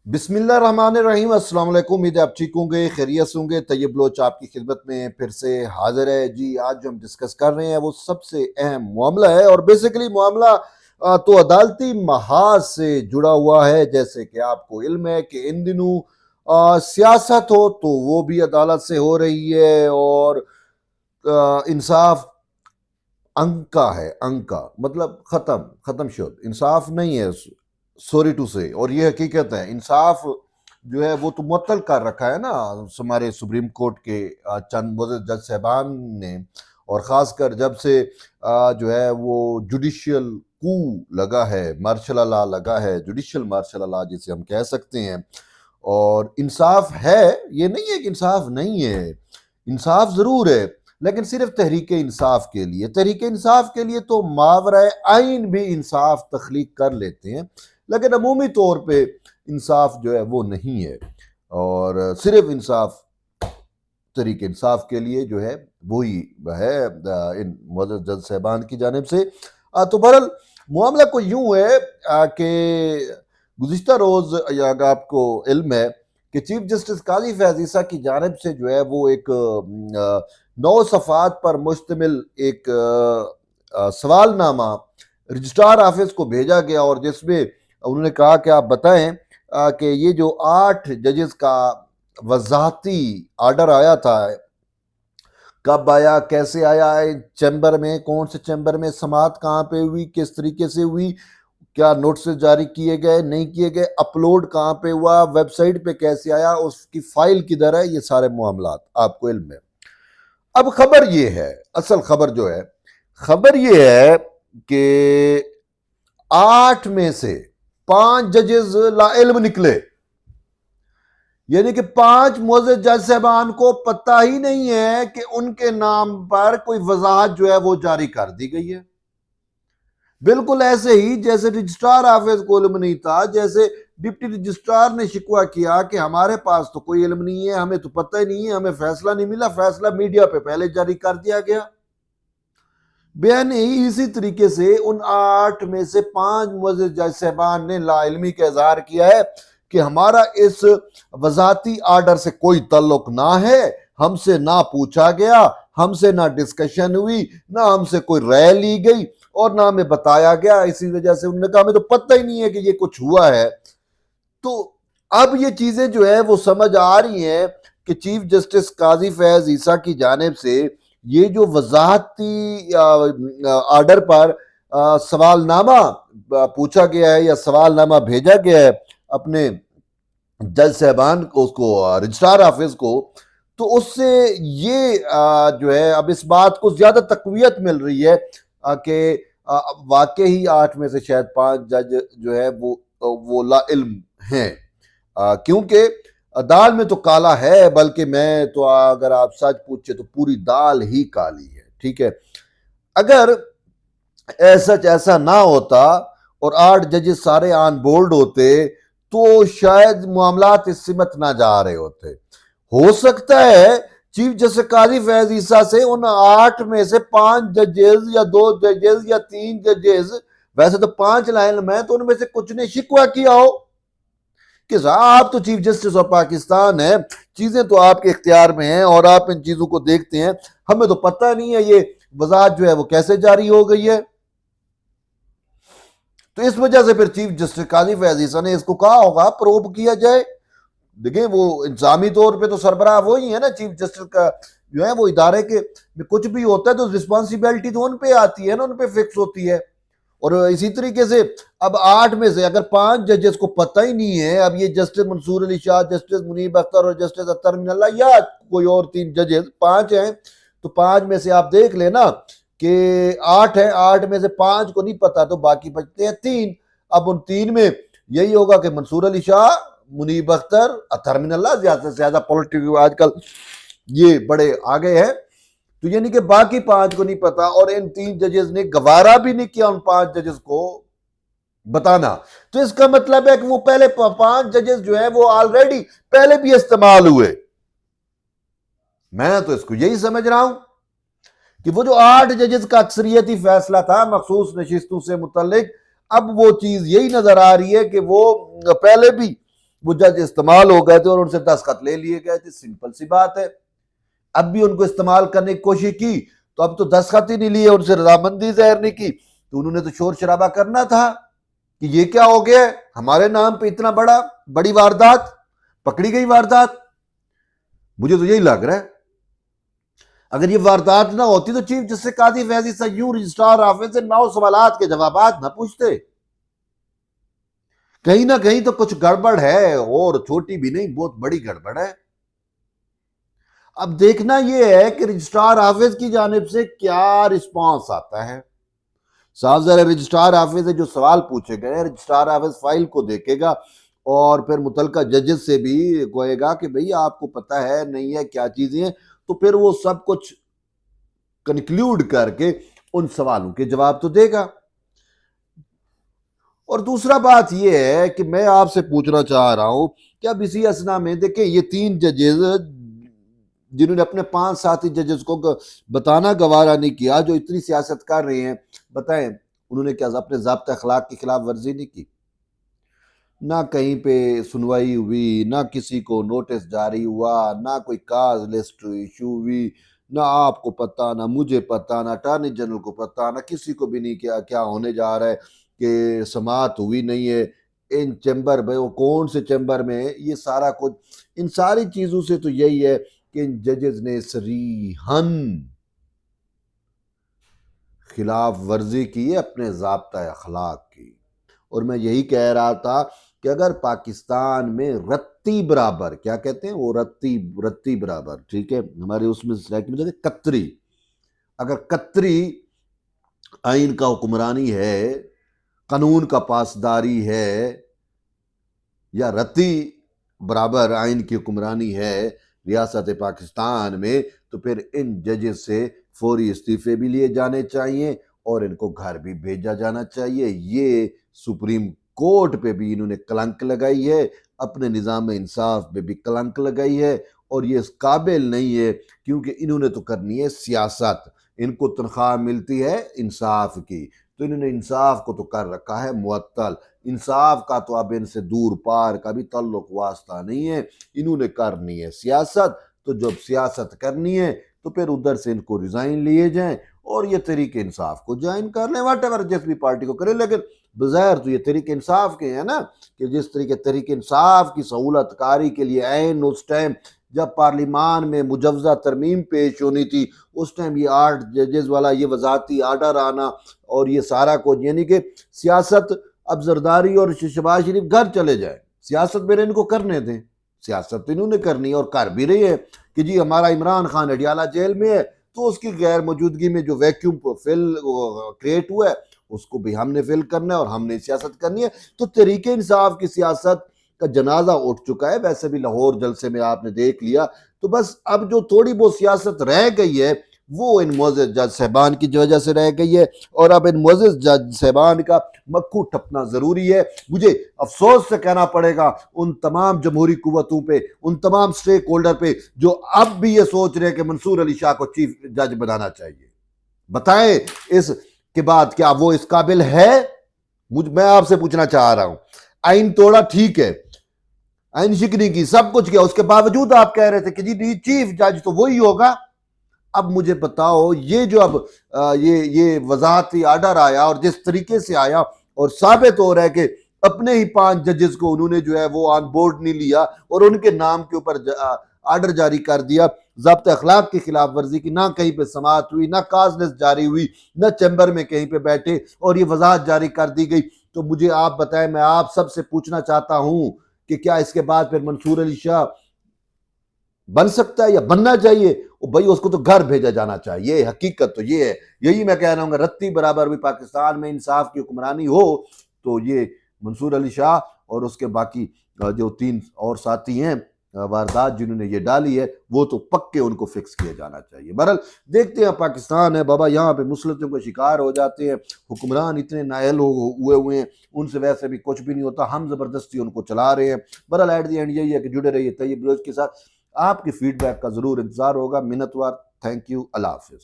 बिस्मिल्लाहिर्रहमानिर्रहीम। अस्सलाम वालेकुम। उम्मीद है आप ठीक होंगे, खैरियत से होंगे। तैयब लोच आपकी खिदमत में फिर से हाजिर है जी। आज जो हम डिस्कस कर रहे हैं वो सबसे अहम मामला है और बेसिकली मामला तो अदालती महाज से जुड़ा हुआ है। जैसे कि आपको इल्म है कि इन दिनों सियासत हो तो वो भी अदालत से हो रही है और इंसाफ अंका है। अंका मतलब खत्म खत्म शुद, इंसाफ नहीं है, सॉरी टू से। और ये हकीकत है, इंसाफ जो है वो तो मुअत्तल कर रखा है ना हमारे सुप्रीम कोर्ट के चंद मुअज़्ज़ज़ जज साहबान ने। और ख़ासकर जब से जो है वो जुडिशियल कू लगा है, मार्शल लॉ लगा है, जुडिशियल मार्शल लॉ जिसे हम कह सकते हैं। और इंसाफ है, ये नहीं है कि इंसाफ नहीं है, इंसाफ ज़रूर है, लेकिन सिर्फ तहरीक इंसाफ के लिए। तहरीक इंसाफ के लिए तो मावरा आइन भी इंसाफ तख्लीक कर लेते हैं, लेकिन अमूमी तौर पे इंसाफ जो है वो नहीं है। और सिर्फ इंसाफ तहरीक इंसाफ के लिए जो है वही है इन मुअज़्ज़ज़ जज साहबान की जानिब से। तो बहरहाल मामला को यूं है कि गुज़िश्ता रोज़, अगर आपको इल्म है कि चीफ जस्टिस काजी फैज़ ईसा की जानिब से जो है वो एक 9 सफ़ात पर मुश्तमिल एक सवालनामा रजिस्ट्रार ऑफिस को भेजा गया और जिसमें उन्होंने कहा कि आप बताएं कि ये जो 8 जजेस का वजाहती आर्डर आया था, कब आया, कैसे आया, चैम्बर में, कौन से चैम्बर में, समाअत कहाँ पे हुई, किस तरीके से हुई, क्या नोटिस जारी किए गए, नहीं किए गए, अपलोड कहाँ पे हुआ, वेबसाइट पे कैसे आया, उसकी फाइल किधर है, ये सारे मामला आपको इल्म है। अब खबर ये है, असल खबर जो है, खबर ये है कि 8 में से 5 जजेस लाइल्म निकले। यानी कि 5 मुअज़्ज़ज़ जज साहबान को पता ही नहीं है कि उनके नाम पर कोई वजाहत जो है वो जारी कर दी गई है। बिल्कुल ऐसे ही जैसे रजिस्ट्रार ऑफिस को इल्म नहीं था, जैसे डिप्टी रजिस्ट्रार ने शिकवा किया कि हमारे पास तो कोई इल्म नहीं है, हमें तो पता ही नहीं है, हमें फैसला नहीं मिला, फैसला मीडिया पे पहले जारी कर दिया गया। बयान ही इसी तरीके से उन 8 में से 5 मुअज़्ज़ज़ जज साहबान ने लाइल्मी का इजहार किया है कि हमारा इस वजाती आर्डर से कोई ताल्लुक ना है, हमसे ना पूछा गया, हमसे ना डिस्कशन हुई, ना हमसे कोई राय ली गई और ना हमें बताया गया। इसी वजह से उन्होंने कहा हमें तो पता ही नहीं है कि ये कुछ हुआ है। तो अब ये चीजें जो है वो समझ आ रही हैं कि चीफ जस्टिस काजी फैज ईसा की जानिब से ये जो वजाहती आर्डर पर सवालनामा पूछा गया है या सवालनामा भेजा गया है अपने जज साहबान को, उसको रजिस्ट्रार ऑफिस को, तो उससे ये जो है अब इस बात को ज्यादा तकवीत मिल रही है कि वाकई ही 8 में से शायद 5 जज जो है वो ला इल्म हैं। क्योंकि दाल में तो काला है, बल्कि मैं तो अगर आप सच पूछे तो पूरी दाल ही काली है। ठीक है, अगर ऐसा ना होता और 8 जजेस सारे ऑन बोर्ड होते तो शायद मामलात इस सिमत ना जा रहे होते। हो सकता है चीफ जस्टिस काजी फैज ईसा से उन 8 में से 5 जजेस या 2 जजेस या 3 जजेस, वैसे तो 5 लाइन में, तो उनमें से कुछ ने शिकवा किया हो कि आप तो चीफ जस्टिस ऑफ पाकिस्तान है, चीजें तो आपके इख्तियार में हैं और आप इन चीजों को देखते हैं, हमें तो पता नहीं है ये वजाहत जो है वो कैसे जारी हो गई है। तो इस वजह से फिर चीफ जस्टिस काजी फैज ईसा ने इसको कहा होगा प्रोब किया जाए। देखिए वो इंसामी तौर पे तो सरबराह वो ही है ना, चीफ जस्टिस का जो है वो इदारे के कुछ भी होता है तो रिस्पॉन्सिबिलिटी तो उन पे आती है ना, उन पे फिक्स होती है। और इसी तरीके से अब 8 में से अगर 5 जजेस को पता ही नहीं है, अब ये जस्टिस मंसूर अली शाह, जस्टिस मुनीब अख्तर और जस्टिस अत्तर मिनल्ला या कोई और 3 जजेस, 5 हैं, तो 5 में से आप देख लेना कि 8 है, 8 में से 5 को नहीं पता तो बाकी बचते हैं 3। अब उन 3 में यही होगा कि मंसूर अली शाह, मुनीब अख्तर, अत्तर मिनल्ला, ज्यादा से ज्यादा पॉलिटिक्स आजकल ये बड़े आगे हैं, तो यानी कि बाकी 5 को नहीं पता। और इन 3 जजेस ने गवारा भी नहीं किया उन 5 जजेस को बताना। तो इसका मतलब है कि वो पहले 5 जजेस जो है वो ऑलरेडी पहले भी इस्तेमाल हुए। मैं तो इसको यही समझ रहा हूं कि वो जो 8 जजेस का अक्सरियती फैसला था मखसूस नशिस्तों से मुतल्लिक, अब वो चीज यही नजर आ रही है कि वो पहले भी वो जज इस्तेमाल हो गए थे और उनसे दस्तखत ले लिए गए थे। सिंपल सी बात है। अब भी उनको इस्तेमाल करने की कोशिश की तो अब तो दस्तखत ही नहीं लिए, उनसे रजामंदी जाहिर नहीं की, तो उन्होंने तो शोर शराबा करना था कि ये क्या हो गया, हमारे नाम पे इतना बड़ी वारदात, पकड़ी गई वारदात। मुझे तो यही लग रहा है अगर ये वारदात ना होती तो चीफ जस्टिस कादी फैजी सय्यूर रजिस्ट्रार ऑफिस से 9 सवालात के जवाबात ना पूछते। कहीं ना कहीं तो कुछ गड़बड़ है, और छोटी भी नहीं, बहुत बड़ी गड़बड़ है। अब देखना यह है कि रजिस्ट्रार ऑफिस की जानिब से क्या रिस्पांस आता है। साहब जरा रजिस्ट्रार ऑफिस से जो सवाल पूछे गए, रजिस्ट्रार ऑफिस फाइल को देखेगा और फिर मुतलका जजेस से भी कहेगा कि भाई आपको पता है नहीं है क्या चीजें हैं, तो फिर वो सब कुछ कंक्लूड करके उन सवालों के जवाब तो देगा। और दूसरा बात यह है कि मैं आपसे पूछना चाह रहा हूं कि अब इसी असना में देखें ये 3 जजेस जिन्होंने अपने 5 साथी जजेस को बताना गवारा नहीं किया, जो इतनी सियासत कर रहे हैं, बताएं उन्होंने क्या अपने ज़ाब्ता अखलाक की खिलाफ वर्जी नहीं की? ना कहीं पे सुनवाई हुई, ना किसी को नोटिस जारी हुआ, ना कोई काज लिस्ट इशू हुई, ना आपको पता, ना मुझे पता, ना अटॉर्नी जनरल को पता, ना किसी को भी नहीं क्या क्या होने जा रहा है कि समाअत हुई नहीं है इन चैम्बर में, वो कौन से चैम्बर में है, ये सारा कुछ। इन सारी चीज़ों से तो यही है कि इन जजेस ने सरीहन खिलाफ वर्जी की है अपने ज़ाब्ता अखलाक की। और मैं यही कह रहा था कि अगर पाकिस्तान में रत्ती बराबर, क्या कहते हैं वो, रत्ती बराबर, ठीक है, हमारे उसमें कतरी, अगर कतरी आइन का हुक्मरानी है, कानून का पासदारी है, या रत्ती बराबर आइन की हुक्मरानी है रियासत पाकिस्तान में, तो फिर इन जजेस से फौरी इस्तीफे भी लिए जाने चाहिए और इनको घर भी भेजा जाना चाहिए। ये सुप्रीम कोर्ट पे भी इन्होंने कलंक लगाई है, अपने निज़ाम इंसाफ पे भी कलंक लगाई है, और ये इस काबिल नहीं है, क्योंकि इन्होंने तो करनी है सियासत, इनको तनख्वाह मिलती है इंसाफ की, तो इन्होंने इंसाफ को तो कर रखा है मुअत्तल। इंसाफ का तो अब इनसे दूर पार का भी ताल्लुक वास्ता नहीं है, इन्होंने करनी है सियासत। तो जब सियासत करनी है तो फिर उधर से इनको रिजाइन लिए जाएं और ये तरीके इंसाफ को ज्वाइन कर लें, वट एवर जिस भी पार्टी को करें, लेकिन बज़ाहिर तो ये तरीके इंसाफ के हैं ना, कि जिस तरीके इंसाफ की सहूलत कारी के लिए ऐन उस टाइम जब पार्लिमान में मुजवजा तरमीम पेश होनी थी, उस टाइम ये 8 जजेस वाला ये वजाती आर्डर आना और ये सारा कुछ, यानी कि सियासत अब जरदारी और शहबाज शरीफ घर चले जाए, सियासत मेरे इनको करने दें। सियासत तो इन्होंने करनी है और कर भी रही है कि जी हमारा इमरान खान अडियाला जेल में है, तो उसकी गैर मौजूदगी में जो वैक्यूम फिल क्रिएट हुआ है उसको भी हमने फिल करना है और हमने सियासत करनी है। तो तरीके इंसाफ की सियासत का जनाजा उठ चुका है, वैसे भी लाहौर जलसे में आपने देख लिया। तो बस अब जो थोड़ी बहुत सियासत रह गई है वो इन मुअज़्ज़ज़ जज साहबान की वजह से रह गई है, और अब इन मुअज़्ज़ज़ जज साहबान का मक्खू ठपना जरूरी है। मुझे अफसोस से कहना पड़ेगा उन तमाम जमहूरी कुव्वतों पे, उन तमाम स्टेक होल्डर पे जो अब भी ये सोच रहे हैं कि मंसूर अली शाह को चीफ जज बनाना चाहिए। बताएं इसके बाद क्या वो इस काबिल है? मैं आपसे पूछना चाह रहा हूं, आइन तोड़ा ठीक है, आइन शिकनी की, सब कुछ किया, उसके बावजूद आप कह रहे थे कि जी चीफ जज तो वही होगा। अब मुझे बताओ ये जो अब ये वजाहती आर्डर आया और जिस तरीके से आया, और साबित हो रहा है कि अपने ही 5 जजेस को उन्होंने जो है वो ऑन बोर्ड नहीं लिया और उनके नाम के ऊपर आर्डर जारी कर दिया ज़ाब्ता अखलाक की खिलाफ वर्जी की, ना कहीं पे समाअत हुई, ना काज लिस्ट जारी हुई, ना चैम्बर में कहीं पे बैठे, और ये वजाहत जारी कर दी गई। तो मुझे आप बताएं, मैं आप सबसे पूछना चाहता हूं कि क्या इसके बाद फिर मंसूर अली शाह बन सकता है या बनना चाहिए? भाई उसको तो घर भेजा जाना चाहिए, हकीकत तो ये है। यही मैं कह रहा हूँ, रत्ती बराबर भी पाकिस्तान में इंसाफ की हुक्मरानी हो तो ये मंसूर अली शाह और उसके बाकी जो 3 और साथी हैं वारदात जिन्होंने ये डाली है, वो तो पक्के उनको फिक्स किया जाना चाहिए। बहरहाल देखते हैं, पाकिस्तान है बाबा, यहाँ पे मुसलतों के शिकार हो जाते हैं, हुक्मरान इतने नायल हुए हैं, उनसे वैसे भी कुछ भी नहीं होता, हम जबरदस्ती उनको चला रहे हैं। बहरहाल एट द एंड यही है कि जुड़े रहिए तैयब बलोच के साथ, आपके फीडबैक का जरूर इंतजार होगा। मिन्नतवार, थैंक यू, अल्लाह हाफिज।